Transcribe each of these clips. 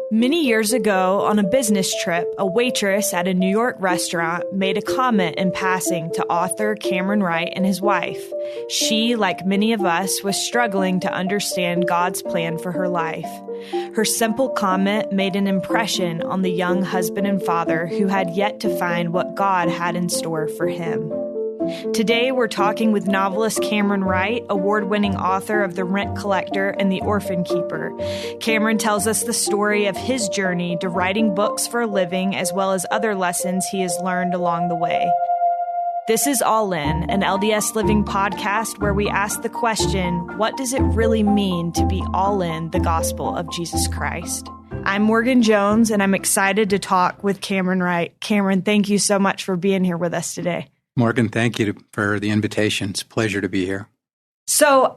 Many years ago, on a business trip, a waitress at a New York restaurant made a comment in passing to author Camron Wright and his wife. She, like many of us, was struggling to understand God's plan for her life. Her simple comment made an impression on the young husband and father who had yet to find what God had in store for him. Today, we're talking with novelist Camron Wright, award-winning author of The Rent Collector and The Orphan Keeper. Camron tells us the story of his journey to writing books for a living, as well as other lessons he has learned along the way. This is All In, an LDS Living podcast where we ask the question, what does it really mean to be all in the gospel of Jesus Christ? I'm Morgan Jones, and I'm excited to talk with Camron Wright. Camron, thank you so much for being here with us today. Morgan, thank you for the invitation. It's a pleasure to be here. So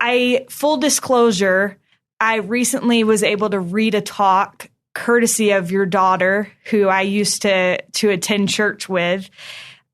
full disclosure, I recently was able to read a talk courtesy of your daughter, who I used to attend church with,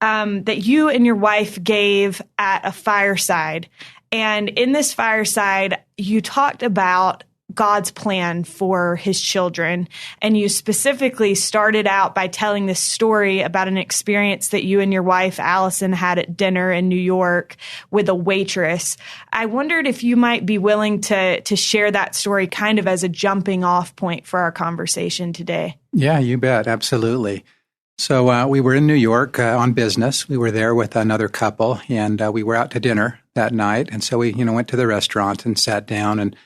that you and your wife gave at a fireside. And in this fireside, you talked about God's plan for his children. And you specifically started out by telling this story about an experience that you and your wife, Allison, had at dinner in New York with a waitress. I wondered if you might be willing to share that story kind of as a jumping off point for our conversation today. Yeah, you bet. Absolutely. So we were in New York on business. We were there with another couple, and we were out to dinner that night. And so we, went to the restaurant and sat down, and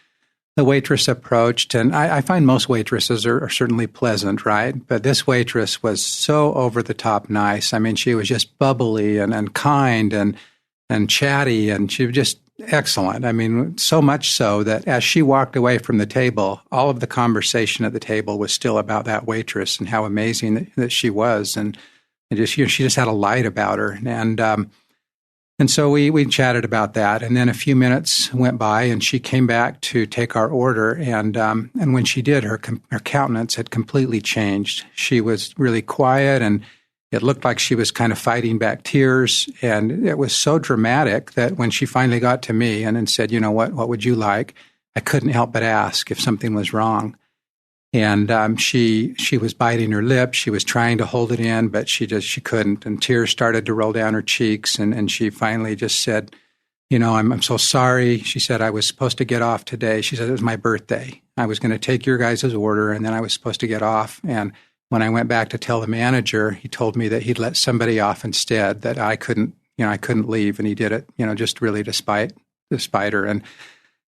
the waitress approached, and I find most waitresses are certainly pleasant, right? But this waitress was so over-the-top nice. I mean, she was just bubbly and kind and chatty, and she was just excellent. I mean, so much so that as she walked away from the table, all of the conversation at the table was still about that waitress and how amazing that she was. And she just had a light about her. And so we chatted about that, and then a few minutes went by, and she came back to take our order, and when she did, her countenance had completely changed. She was really quiet, and it looked like she was kind of fighting back tears, and it was so dramatic that when she finally got to me and then said, what would you like? I couldn't help but ask if something was wrong. And she was biting her lip. She was trying to hold it in, but she couldn't. And tears started to roll down her cheeks. And she finally just said, I'm so sorry. She said, I was supposed to get off today. She said, it was my birthday. I was going to take your guys' order, and then I was supposed to get off. And when I went back to tell the manager, he told me that he'd let somebody off instead, that I couldn't leave. And he did it, just really despite her.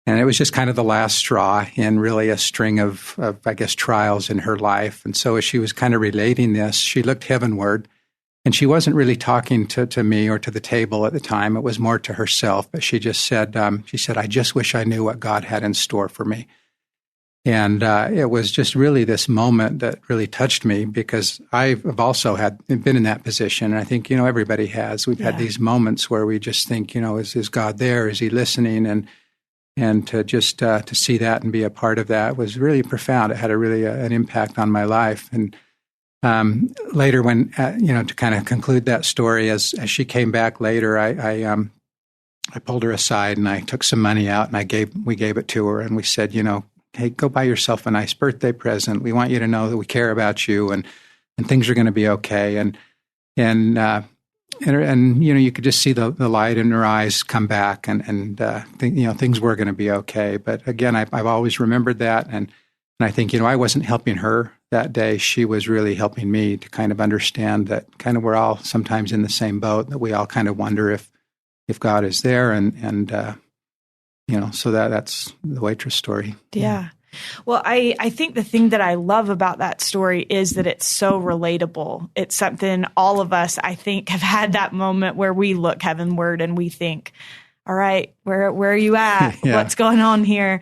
And it was just kind of the last straw in really a string of trials in her life. And so as she was kind of relating this, she looked heavenward, and she wasn't really talking to me or to the table at the time. It was more to herself. But she just said, I just wish I knew what God had in store for me. And it was just really this moment that really touched me, because I've also been in that position. And I think, everybody has. We've had these moments where we just think, is God there? Is he listening? And to just to see that and be a part of that was really profound. It had an impact on my life. And later, when to kind of conclude that story, as she came back later, I pulled her aside and I took some money out and we gave it to her, and we said, hey, go buy yourself a nice birthday present. We want you to know that we care about you, and things are going to be okay. And you could just see the light in her eyes come back, and things were going to be okay. But again, I've always remembered that, and I think I wasn't helping her that day. She was really helping me to kind of understand that kind of we're all sometimes in the same boat, that we all kind of wonder if God is there, and so that's the waitress story. Yeah. Well, I think the thing that I love about that story is that it's so relatable. It's something all of us, I think, have had that moment where we look heavenward and we think, all right, where are you at? Yeah. What's going on here?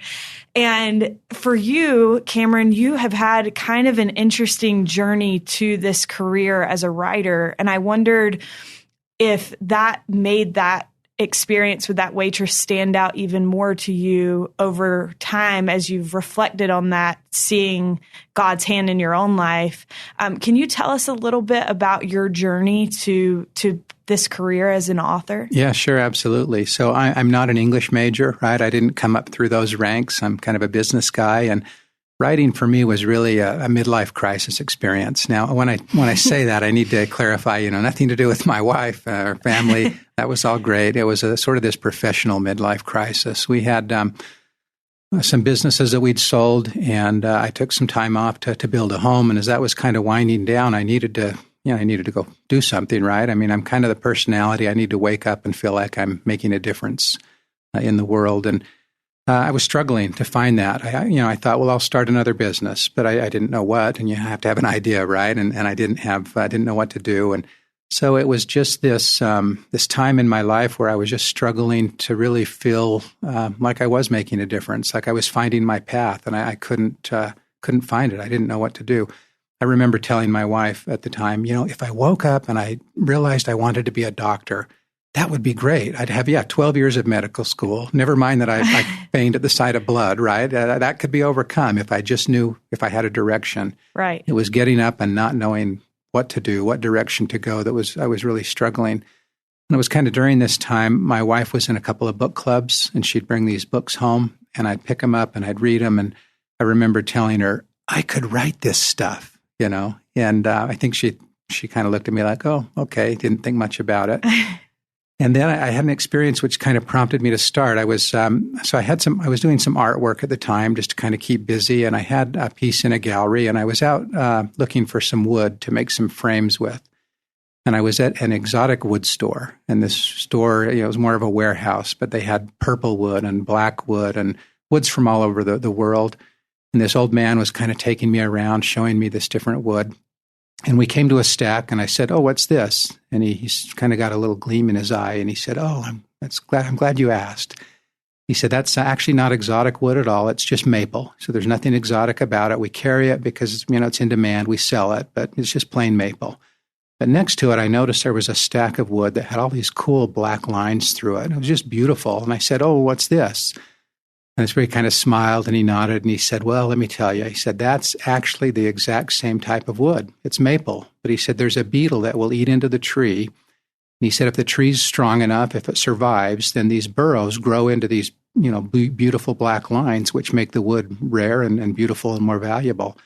And for you, Camron, you have had kind of an interesting journey to this career as a writer. And I wondered if that made that experience with that waitress stand out even more to you over time as you've reflected on that, seeing God's hand in your own life. Can you tell us a little bit about your journey to this career as an author? Yeah, sure, absolutely. So I'm not an English major, right? I didn't come up through those ranks. I'm kind of a business guy, and writing for me was really a midlife crisis experience. Now, when I say that, I need to clarify, nothing to do with my wife or family. That was all great. It was a sort of this professional midlife crisis. We had some businesses that we'd sold, and I took some time off to build a home. And as that was kind of winding down, I needed to go do something, right? I mean, I'm kind of the personality. I need to wake up and feel like I'm making a difference in the world. And I was struggling to find that. I thought, well, I'll start another business, but I didn't know what, and you have to have an idea, right? And I didn't know what to do. And so it was just this time in my life where I was just struggling to really feel like I was making a difference, like I was finding my path, and I couldn't find it. I didn't know what to do. I remember telling my wife at the time, if I woke up and I realized I wanted to be a doctor, that would be great. I'd have, 12 years of medical school. Never mind that I fainted at the sight of blood, right? That could be overcome if I just knew, if I had a direction. Right. It was getting up and not knowing what to do, what direction to go. I was really struggling. And it was kind of during this time, my wife was in a couple of book clubs, and she'd bring these books home, and I'd pick them up and I'd read them. And I remember telling her, I could write this stuff, and I think she kind of looked at me like, oh, okay, didn't think much about it. And then I had an experience which kind of prompted me to start. I was doing some artwork at the time just to kind of keep busy, and I had a piece in a gallery, and I was out looking for some wood to make some frames with. And I was at an exotic wood store, and this store, it was more of a warehouse, but they had purple wood and black wood and woods from all over the world. And this old man was kind of taking me around, showing me this different wood. And we came to a stack, and I said, oh, what's this? And he's kind of got a little gleam in his eye, and he said, oh, I'm glad you asked. He said, that's actually not exotic wood at all. It's just maple. So there's nothing exotic about it. We carry it because, it's in demand. We sell it, but it's just plain maple. But next to it, I noticed there was a stack of wood that had all these cool black lines through it. It was just beautiful. And I said, oh, what's this? And he kind of smiled, and he nodded, and he said, well, let me tell you. He said, that's actually the exact same type of wood. It's maple. But he said, there's a beetle that will eat into the tree. And he said, if the tree's strong enough, if it survives, then these burrows grow into these, beautiful black lines, which make the wood rare and beautiful and more valuable.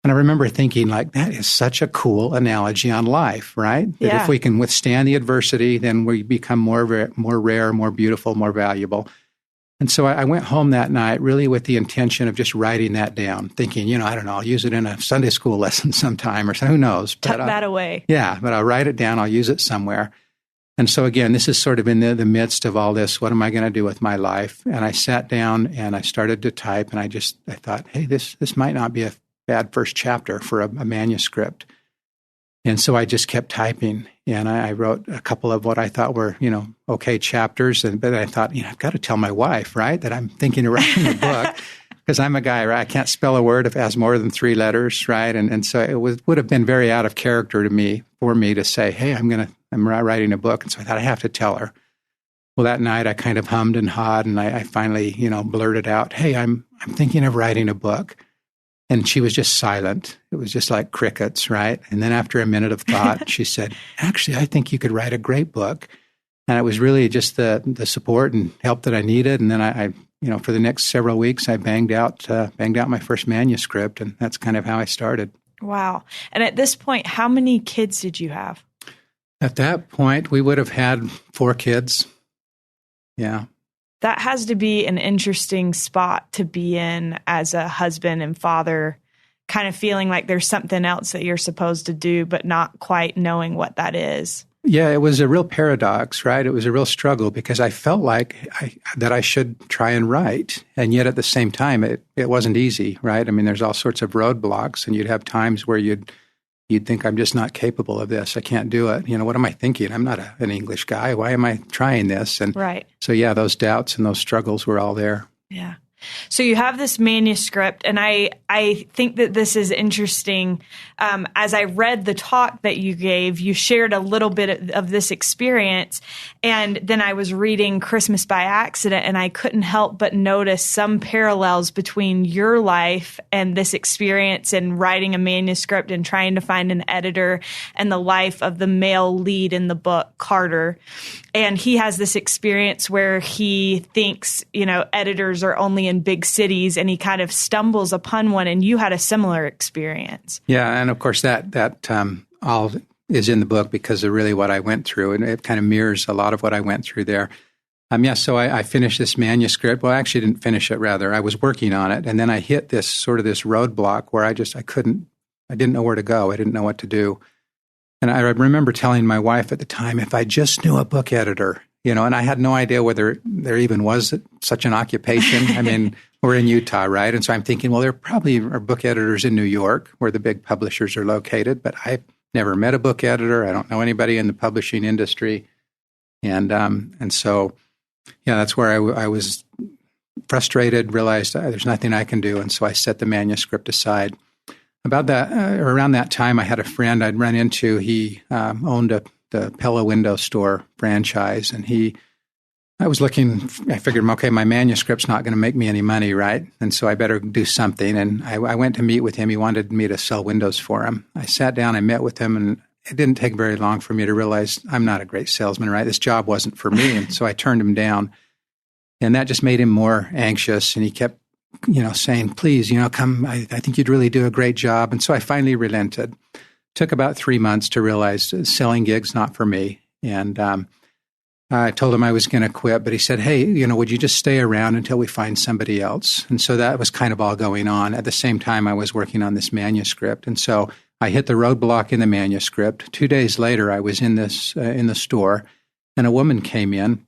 And I remember thinking, that is such a cool analogy on life, right? That if we can withstand the adversity, then we become more rare, more beautiful, more valuable. And so I went home that night really with the intention of just writing that down, thinking, I don't know, I'll use it in a Sunday school lesson sometime or who knows. Tuck that away. Yeah, but I'll write it down. I'll use it somewhere. And so again, this is sort of in the midst of all this. What am I going to do with my life? And I sat down and I started to type, and I thought, hey, this might not be a bad first chapter for a manuscript. And so I just kept typing, and I wrote a couple of what I thought were, okay chapters. But I thought, I've got to tell my wife, right, that I'm thinking of writing a book, because I'm a guy, right? I can't spell a word if it has more than 3 letters, right? And so it would have been very out of character for me to say, hey, I'm writing a book. And so I thought I have to tell her. Well, that night I kind of hummed and hawed, and I finally, blurted out, hey, I'm thinking of writing a book. And she was just silent. It was just like crickets, right? And then after a minute of thought, she said, actually, I think you could write a great book. And it was really just the support and help that I needed. And then I for the next several weeks, I banged out my first manuscript. And that's kind of how I started. Wow. And at this point, how many kids did you have? At that point, we would have had 4 kids. Yeah. That has to be an interesting spot to be in as a husband and father, kind of feeling like there's something else that you're supposed to do, but not quite knowing what that is. Yeah, it was a real paradox, right? It was a real struggle because I felt like that I should try and write. And yet at the same time, it wasn't easy, right? I mean, there's all sorts of roadblocks, and you'd have times where you'd think, I'm just not capable of this. I can't do it. What am I thinking? I'm not an English guy. Why am I trying this? And right. So, those doubts and those struggles were all there. Yeah. So you have this manuscript, and I think that this is interesting. As I read the talk that you gave, you shared a little bit of this experience, and then I was reading Christmas by Accident, and I couldn't help but notice some parallels between your life and this experience in writing a manuscript and trying to find an editor, and the life of the male lead in the book, Carter. And he has this experience where he thinks, editors are only in big cities, and he kind of stumbles upon one, and you had a similar experience. Yeah, and of course that all is in the book because of really what I went through, and it kind of mirrors a lot of what I went through there. So I finished this manuscript. Well, I actually didn't finish it, rather. I was working on it, and then I hit this roadblock where I didn't know where to go. I didn't know what to do. And I remember telling my wife at the time, if I just knew a book editor, and I had no idea whether there even was such an occupation. I mean, we're in Utah, right? And so I'm thinking, well, there probably are book editors in New York where the big publishers are located, but I've never met a book editor. I don't know anybody in the publishing industry. And so, that's where I was frustrated, realized there's nothing I can do. And so I set the manuscript aside. Around that time, I had a friend I'd run into. He owned the Pella Window Store franchise, and I was looking. I figured, okay, my manuscript's not going to make me any money, right? And so I better do something. And I went to meet with him. He wanted me to sell windows for him. I sat down, I met with him, and it didn't take very long for me to realize I'm not a great salesman, right? This job wasn't for me, and so I turned him down. And that just made him more anxious, and he kept saying, please, come, I think you'd really do a great job. And so I finally relented. Took about 3 months to realize selling gigs, not for me. And I told him I was going to quit, but he said, hey, would you just stay around until we find somebody else? And so that was kind of all going on. At the same time, I was working on this manuscript. And so I hit the roadblock in the manuscript. 2 days later, I was in the store, and a woman came in.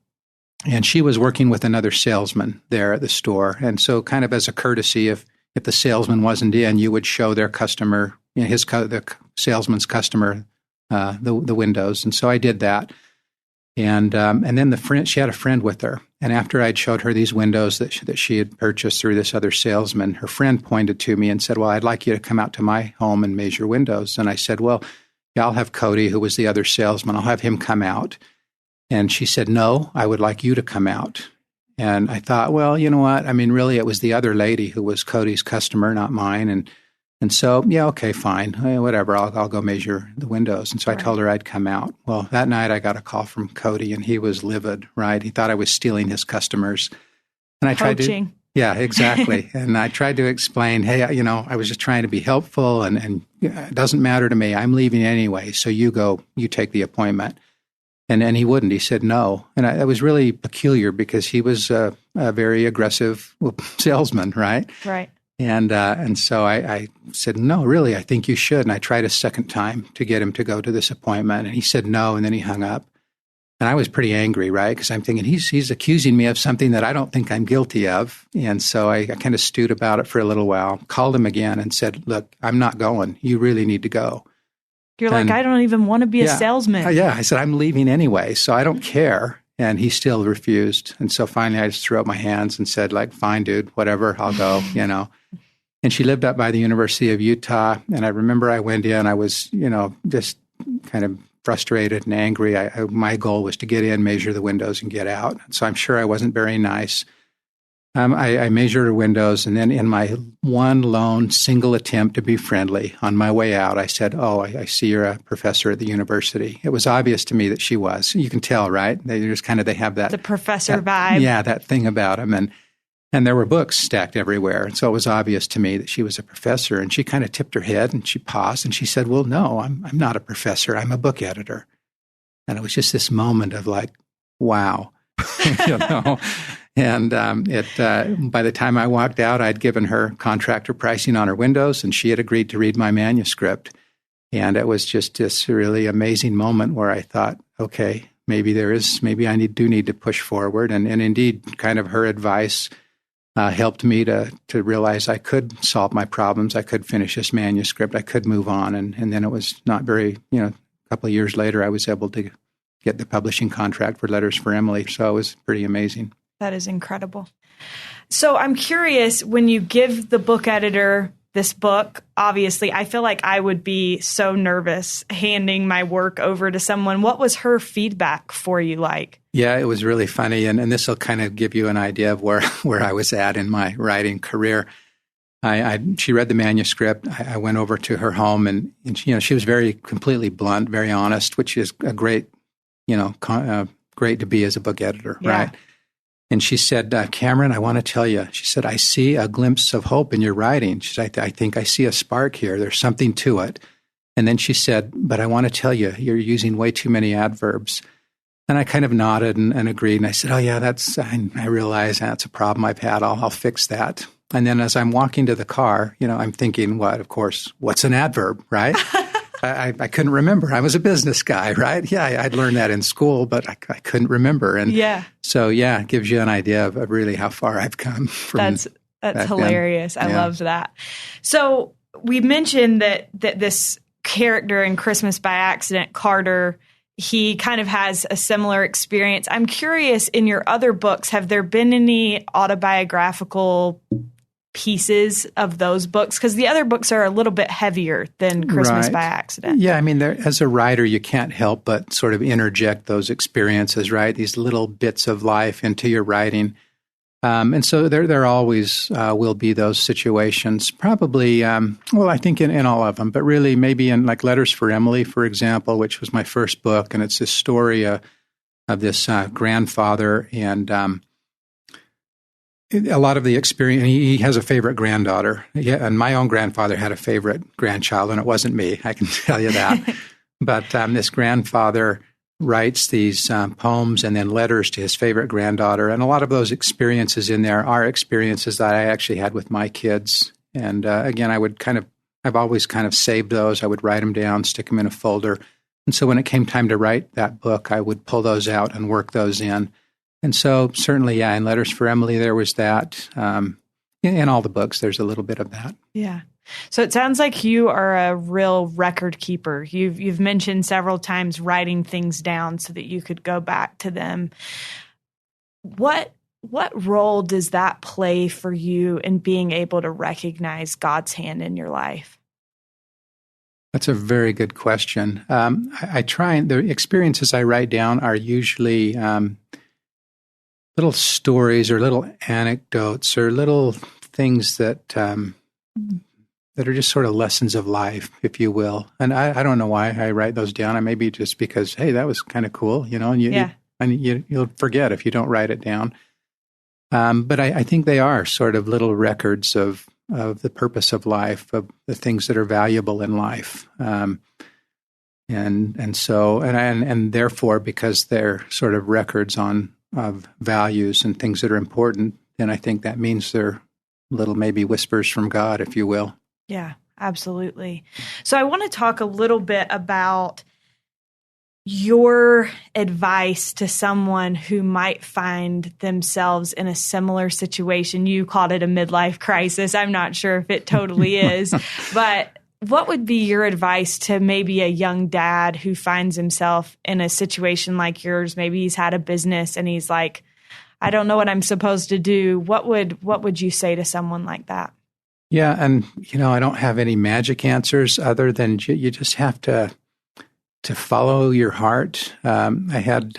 And she was working with another salesman there at the store. And so kind of as a courtesy, if the salesman wasn't in, you would show their customer, the salesman's customer, the windows. And so I did that. And then she had a friend with her. And after I'd showed her these windows that she had purchased through this other salesman, her friend pointed to me and said, well, I'd like you to come out to my home and measure windows. And I said, well, yeah, I'll have Cody, who was the other salesman, I'll have him come out. And she said, no, I would like you to come out. And I thought, well, you know what? I mean, really, it was the other lady who was Cody's customer, not mine. And so, yeah, okay, fine. Whatever, I'll go measure the windows. And so I told her I'd come out. Well, that night I got a call from Cody, and he was livid, right? He thought I was stealing his customers. And I tried to... Yeah, exactly. And I tried to explain, hey, I was just trying to be helpful, and it doesn't matter to me. I'm leaving anyway, so you take the appointment. And he wouldn't. He said no. And it was really peculiar because he was a very aggressive salesman, right? Right. And so I said, no, really, I think you should. And I tried a second time to get him to go to this appointment. And he said no, and then he hung up. And I was pretty angry, right? Because I'm thinking he's accusing me of something that I don't think I'm guilty of. And so I kind of stewed about it for a little while, called him again and said, look, I'm not going. You really need to go. You're like, I don't even want to be a salesman. Yeah, I said, I'm leaving anyway, so I don't care. And he still refused. And so finally I just threw up my hands and said, like, fine, dude, whatever, I'll go, And she lived up by the University of Utah. And I remember I went in, I was, just kind of frustrated and angry. My goal was to get in, measure the windows, and get out. So I'm sure I wasn't very nice. I measured her windows, and then in my one lone single attempt to be friendly on my way out, I said, oh, I see you're a professor at the university. It was obvious to me that she was. You can tell, right? They have that. The professor vibe. Yeah, that thing about them. And there were books stacked everywhere. And so it was obvious to me that she was a professor. And she kind of tipped her head and she paused and she said, well, no, I'm not a professor. I'm a book editor. And it was just this moment of like, wow, And by the time I walked out, I'd given her contractor pricing on her windows, and she had agreed to read my manuscript. And it was just this really amazing moment where I thought, okay, maybe I do need to push forward. And indeed, kind of her advice helped me to realize I could solve my problems. I could finish this manuscript. I could move on. And then it was not very, a couple of years later, I was able to get the publishing contract for Letters for Emily. So it was pretty amazing. That is incredible. So I'm curious, when you give the book editor this book, obviously, I feel like I would be so nervous handing my work over to someone. What was her feedback for you like? Yeah, it was really funny. And this will kind of give you an idea of where I was at in my writing career. She read the manuscript. I went over to her home, and she was very completely blunt, very honest, which is a great, great to be as a book editor, right? And she said, Cameron, I want to tell you, she said, I see a glimpse of hope in your writing. She said, I think I see a spark here. There's something to it. And then she said, but I want to tell you, you're using way too many adverbs. And I kind of nodded and agreed. And I said, oh, yeah, I realize that's a problem I've had. I'll fix that. And then as I'm walking to the car, I'm thinking, what's an adverb, right? I couldn't remember. I was a business guy, right? Yeah, I'd learned that in school, but I couldn't remember. And so, it gives you an idea of really how far I've come from That's hilarious. I love that. So we mentioned that this character in Christmas by Accident, Carter, he kind of has a similar experience. I'm curious, in your other books, have there been any autobiographical pieces of those books? Because the other books are a little bit heavier than Christmas by Accident. Yeah, I mean, as a writer, you can't help but sort of interject those experiences, right? These little bits of life into your writing. And so there always will be those situations, probably, I think in all of them, but really maybe in like Letters for Emily, for example, which was my first book. And it's this story of this grandfather and a lot of the experience. He has a favorite granddaughter. Yeah, and my own grandfather had a favorite grandchild, and it wasn't me, I can tell you that. But this grandfather writes these poems and then letters to his favorite granddaughter. And a lot of those experiences in there are experiences that I actually had with my kids. And again, I've always kind of saved those. I would write them down, stick them in a folder. And so when it came time to write that book, I would pull those out and work those in. And so certainly, in Letters for Emily, there was that. In all the books, there's a little bit of that. Yeah. So it sounds like you are a real record keeper. You've mentioned several times writing things down so that you could go back to them. What role does that play for you in being able to recognize God's hand in your life? That's a very good question. I try, and the experiences I write down are usually little stories or little anecdotes or little things that are just sort of lessons of life, if you will. And I don't know why I write those down. Maybe just because, hey, that was kind of cool, and you'll forget if you don't write it down. But I think they are sort of little records of the purpose of life, of the things that are valuable in life. And so therefore, because they're sort of records of values and things that are important, then I think that means they're little maybe whispers from God, if you will. Yeah, absolutely. So I want to talk a little bit about your advice to someone who might find themselves in a similar situation. You called it a midlife crisis. I'm not sure if it totally is, but what would be your advice to maybe a young dad who finds himself in a situation like yours? Maybe he's had a business and he's like, I don't know what I'm supposed to do. What would you say to someone like that? Yeah, and I don't have any magic answers other than you just have to follow your heart. I had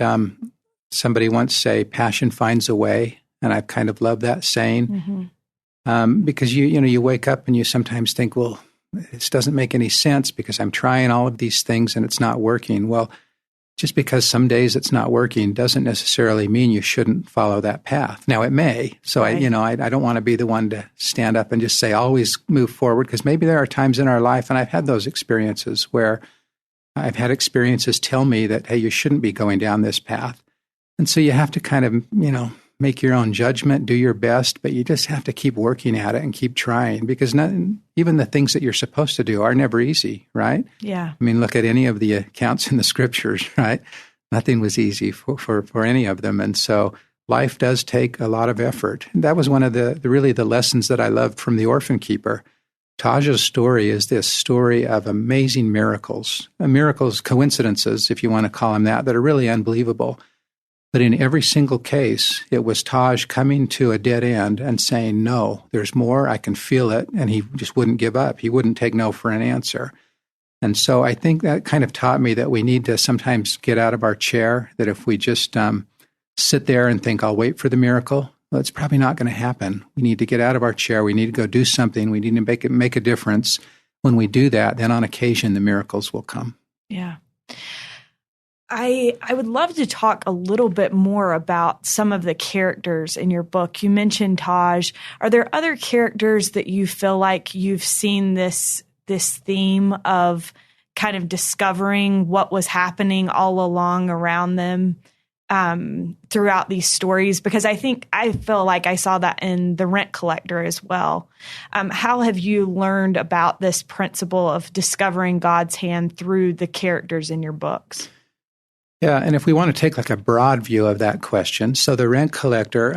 somebody once say, "Passion finds a way," and I kind of love that saying because you wake up and you sometimes think, well, this doesn't make any sense because I'm trying all of these things and it's not working. Well, just because some days it's not working doesn't necessarily mean you shouldn't follow that path. Now, it may. So, right. I don't want to be the one to stand up and just say, always move forward, because maybe there are times in our life, and I've had those experiences where I've had experiences tell me that, hey, you shouldn't be going down this path. And so you have to kind of, make your own judgment, do your best, but you just have to keep working at it and keep trying, because even the things that you're supposed to do are never easy, right? Yeah. I mean, look at any of the accounts in the scriptures, right? Nothing was easy for any of them. And so life does take a lot of effort. And that was one of the lessons that I loved from the Orphan Keeper. Taja's story is this story of amazing miracles, coincidences, if you want to call them that are really unbelievable. But in every single case, it was Taj coming to a dead end and saying, no, there's more, I can feel it. And he just wouldn't give up. He wouldn't take no for an answer. And so I think that kind of taught me that we need to sometimes get out of our chair, that if we just sit there and think, I'll wait for the miracle, well, it's probably not going to happen. We need to get out of our chair. We need to go do something. We need to make a difference. When we do that, then on occasion, the miracles will come. Yeah. I would love to talk a little bit more about some of the characters in your book. You mentioned Taj. Are there other characters that you feel like you've seen this theme of kind of discovering what was happening all along around them throughout these stories? Because I feel like I saw that in The Rent Collector as well. How have you learned about this principle of discovering God's hand through the characters in your books? Yeah, and if we want to take like a broad view of that question, so The Rent Collector,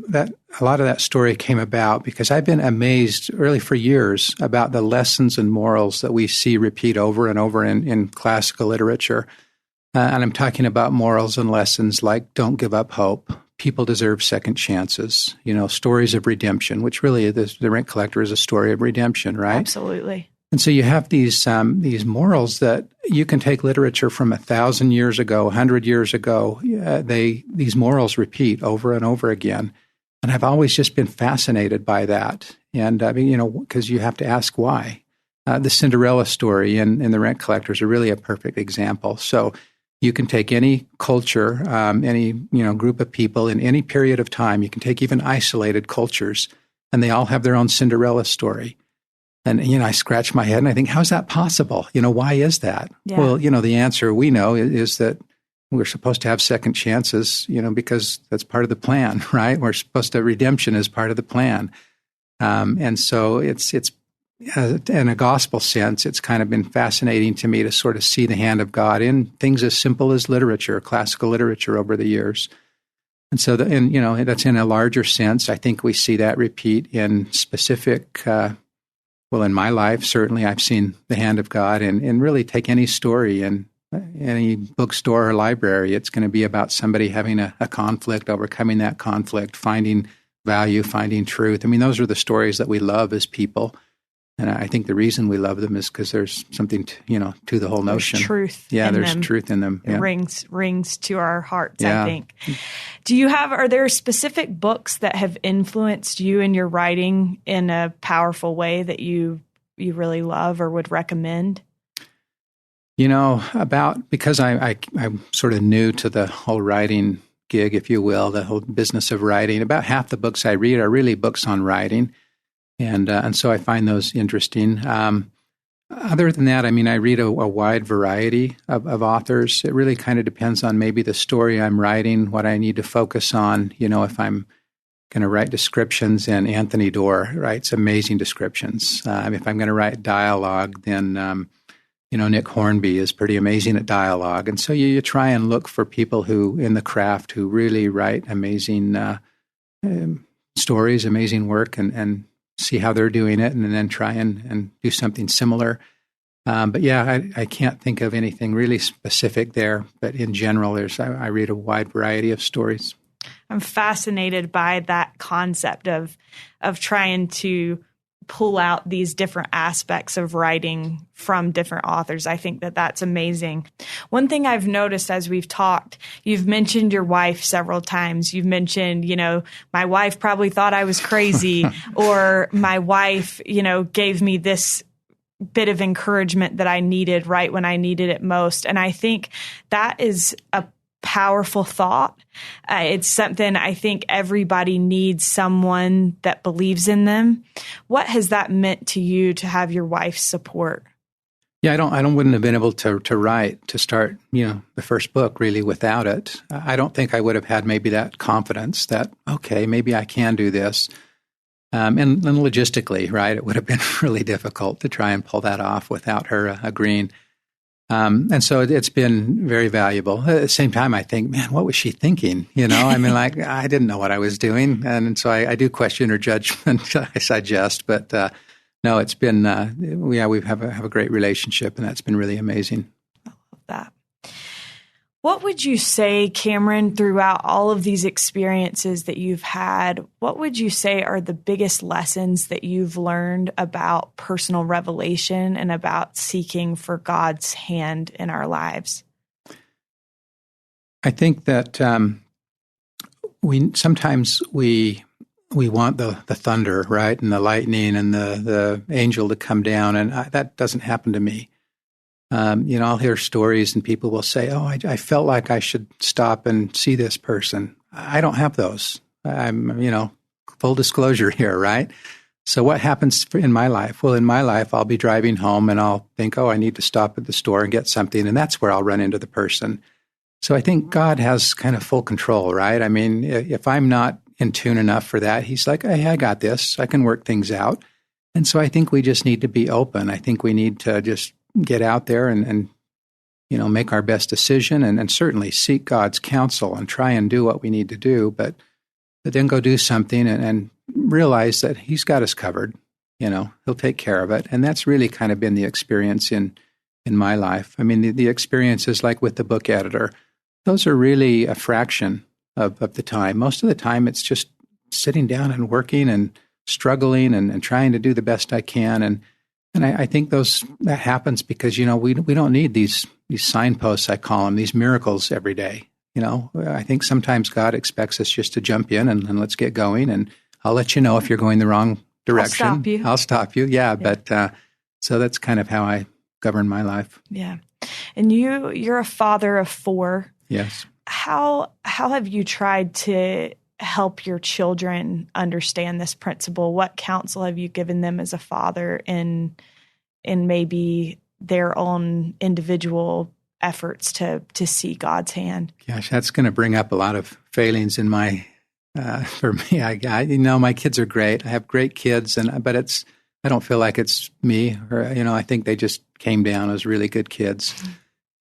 that a lot of that story came about because I've been amazed really for years about the lessons and morals that we see repeat over and over in classical literature. And I'm talking about morals and lessons like don't give up hope, people deserve second chances, stories of redemption, which really The Rent Collector is a story of redemption, right? Absolutely. And so you have these morals that you can take literature from 1,000 years ago, 100 years ago. These morals repeat over and over again. And I've always just been fascinated by that. And, because you have to ask why. The Cinderella story in The Rent Collector is really a perfect example. So you can take any culture, any group of people in any period of time. You can take even isolated cultures, and they all have their own Cinderella story. And, I scratch my head and I think, how is that possible? Why is that? Yeah. Well, the answer we know is that we're supposed to have second chances, because that's part of the plan, right? Redemption is part of the plan. And so it's in a gospel sense, it's kind of been fascinating to me to sort of see the hand of God in things as simple as literature, classical literature over the years. And so, that's in a larger sense. I think we see that repeat in specific in my life, certainly I've seen the hand of God and really take any story in any bookstore or library. It's going to be about somebody having a conflict, overcoming that conflict, finding value, finding truth. I mean, those are the stories that we love as people. And I think the reason we love them is because there's something, to the whole notion. There's truth. Yeah, there's them. truth in them. Yeah. It rings to our hearts, yeah. I think. Are there specific books that have influenced you in your writing in a powerful way that you really love or would recommend? Because I'm sort of new to the whole writing gig, if you will, the whole business of writing, about half the books I read are really books on writing. And so I find those interesting. Other than that, I read a wide variety of authors. It really kind of depends on maybe the story I'm writing, what I need to focus on. If I'm going to write descriptions, and Anthony Doerr writes amazing descriptions. If I'm going to write dialogue, then, Nick Hornby is pretty amazing at dialogue. And so you try and look for people who, in the craft, who really write amazing stories, amazing work, and see how they're doing it, and then try and do something similar. But yeah, I can't think of anything really specific there. But in general, I read a wide variety of stories. I'm fascinated by that concept of trying to pull out these different aspects of writing from different authors. I think that that's amazing. One thing I've noticed as we've talked, you've mentioned your wife several times. You've mentioned, my wife probably thought I was crazy, or my wife, gave me this bit of encouragement that I needed right when I needed it most. And I think that is a powerful thought. It's something I think everybody needs, someone that believes in them. What has that meant to you to have your wife's support? Yeah, I wouldn't have been able to write, to start, the first book really without it. I don't think I would have had maybe that confidence that, okay, maybe I can do this. And logistically, right, it would have been really difficult to try and pull that off without her agreeing. And so it's been very valuable. At the same time, I think, man, what was she thinking? I didn't know what I was doing. And so I do question her judgment, I suggest. But no, it's been, we have a great relationship, and that's been really amazing. I love that. What would you say, Camron, throughout all of these experiences that you've had, what would you say are the biggest lessons that you've learned about personal revelation and about seeking for God's hand in our lives? I think that we sometimes want the thunder, right, and the lightning and the angel to come down, and that doesn't happen to me. I'll hear stories and people will say, oh, I felt like I should stop and see this person. I don't have those. I'm, full disclosure here, right? So what happens in my life? Well, in my life, I'll be driving home and I'll think, oh, I need to stop at the store and get something. And that's where I'll run into the person. So I think God has kind of full control, right? I mean, if I'm not in tune enough for that, he's like, hey, I got this. I can work things out. And so I think we just need to be open. I think we need to just get out there and make our best decision and certainly seek God's counsel and try and do what we need to do, but then go do something and realize that he's got us covered. He'll take care of it. And that's really kind of been the experience in my life. I mean, the experiences like with the book editor, those are really a fraction of the time. Most of the time, it's just sitting down and working and struggling and trying to do the best I can. And I think that happens because, we don't need these signposts, I call them, these miracles every day. I think sometimes God expects us just to jump in and let's get going. And I'll let you know if you're going the wrong direction. I'll stop you. Yeah. But so that's kind of how I govern my life. Yeah. And you're a father of 4. Yes. How have you tried to help your children understand this principle? What counsel have you given them as a father in maybe their own individual efforts to see God's hand? Gosh, that's going to bring up a lot of failings in my for me. My kids are great. I have great kids, but I don't feel like it's me, or I think they just came down as really good kids. Mm-hmm.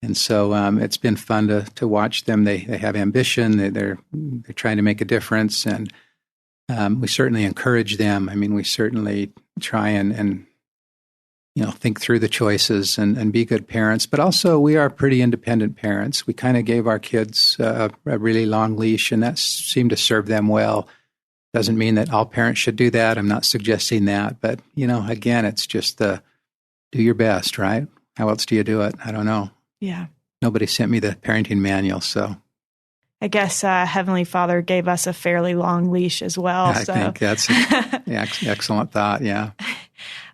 And so it's been fun to watch them. They have ambition. They're trying to make a difference, and we certainly encourage them. I mean, we certainly try and think through the choices and be good parents. But also, we are pretty independent parents. We kind of gave our kids a really long leash, and that seemed to serve them well. Doesn't mean that all parents should do that. I'm not suggesting that. But, again, it's just do your best, right? How else do you do it? I don't know. Yeah. Nobody sent me the parenting manual, so. I guess Heavenly Father gave us a fairly long leash as well. I think that's an excellent thought, yeah.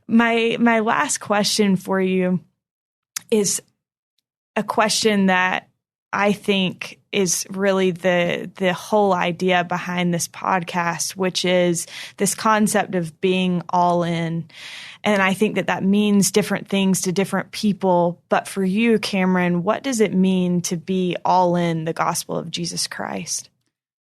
My last question for you is a question that I think is really the whole idea behind this podcast, which is this concept of being all in. And I think that means different things to different people. But for you, Camron, what does it mean to be all in the gospel of Jesus Christ?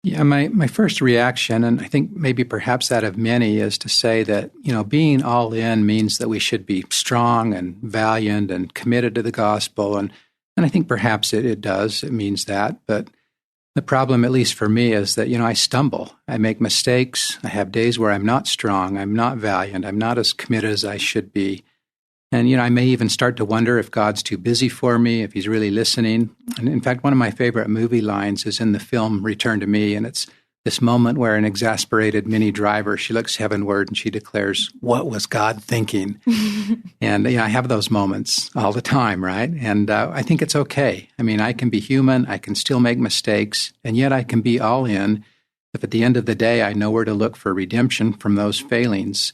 Yeah, my first reaction, and I think maybe perhaps that of many, is to say that, being all in means that we should be strong and valiant and committed to the gospel. And I think perhaps it does. It means that. But the problem, at least for me, is that, I stumble. I make mistakes. I have days where I'm not strong. I'm not valiant. I'm not as committed as I should be. And, I may even start to wonder if God's too busy for me, if he's really listening. And in fact, one of my favorite movie lines is in the film Return to Me. And it's this moment where an exasperated Minnie Driver, she looks heavenward and she declares, "What was God thinking?" And, I have those moments all the time, right? And I think it's okay. I mean, I can be human. I can still make mistakes. And yet I can be all in if at the end of the day I know where to look for redemption from those failings.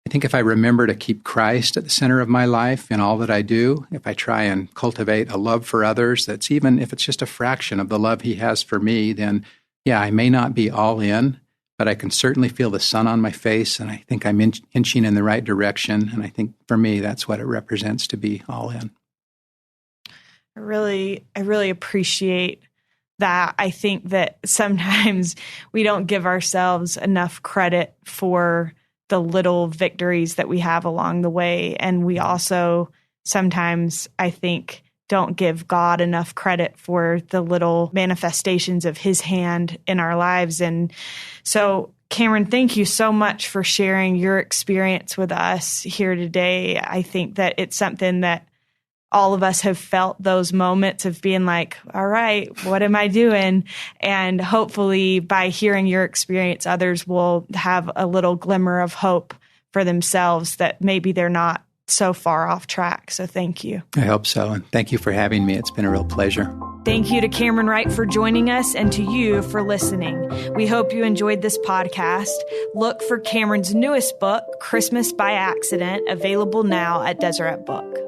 I think if I remember to keep Christ at the center of my life in all that I do, if I try and cultivate a love for others that's even if it's just a fraction of the love he has for me, then, yeah, I may not be all in, but I can certainly feel the sun on my face, and I think I'm inching in the right direction. And I think for me, that's what it represents to be all in. I really appreciate that. I think that sometimes we don't give ourselves enough credit for the little victories that we have along the way. And we also sometimes, I think, don't give God enough credit for the little manifestations of his hand in our lives. And so, Camron, thank you so much for sharing your experience with us here today. I think that it's something that all of us have felt, those moments of being like, all right, what am I doing? And hopefully by hearing your experience, others will have a little glimmer of hope for themselves that maybe they're not so far off track. So thank you. I hope so. And thank you for having me. It's been a real pleasure. Thank you to Camron Wright for joining us and to you for listening. We hope you enjoyed this podcast. Look for Cameron's newest book, Christmas by Accident, available now at Deseret Book.